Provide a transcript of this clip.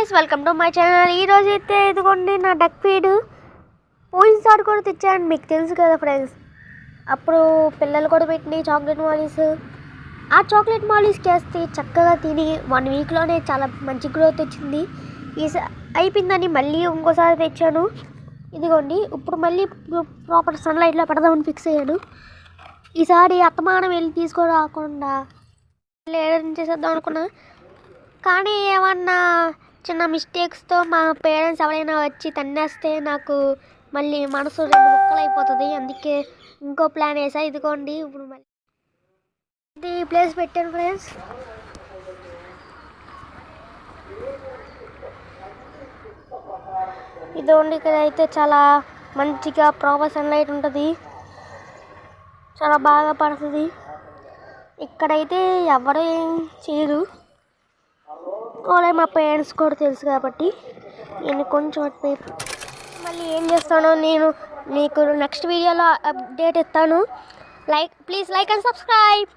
Guys, welcome to my channel. ఈరోజు అయితే ఇదిగోండి నా డక్ ఫీడ్. పోయినసారి కూడా తెచ్చాను, మీకు తెలుసు కదా ఫ్రెండ్స్. అప్పుడు పిల్లలు కూడా పెట్టిన చాక్లెట్ మాలీస్. ఆ చాక్లెట్ మాలీస్ చేస్తే చక్కగా తిని 1 వీక్లోనే చాలా మంచి గ్రోత్ వచ్చింది. అయిపోయిందని మళ్ళీ ఇంకోసారి తెచ్చాను. ఇదిగోండి ఇప్పుడు మళ్ళీ ప్రాపర్ సన్లైట్లో పెడదామని ఫిక్స్ అయ్యాను. ఈసారి అత్తమానం వెళ్ళి తీసుకురాకుండా ఏదైనా చేసేద్దాం అనుకున్నా. కానీ ఏమన్నా చిన్న మిస్టేక్స్తో మా పేరెంట్స్ ఎవరైనా వచ్చి తన్నేస్తే నాకు మళ్ళీ మనసు 2 ముక్కలు అయిపోతుంది. అందుకే ఇంకో ప్లాన్ వేసా. ఇదిగోండి ఇప్పుడు మళ్ళీ ఇది ప్లేస్ పెట్టాను ఫ్రెండ్స్. ఇదిగోండి ఇక్కడ అయితే చాలా మంచిగా ప్రాపర్ సన్లైట్ ఉంటుంది, చాలా బాగా పడుతుంది. ఇక్కడైతే ఎవరు ఏం చేయరు, మా పేరెంట్స్ కూడా తెలుసు కాబట్టి నేను కొంచెం అటువైపు మళ్ళీ ఏం చేస్తానో నేను మీకు నెక్స్ట్ వీడియోలో అప్డేట్ ఇస్తాను. Please like and subscribe.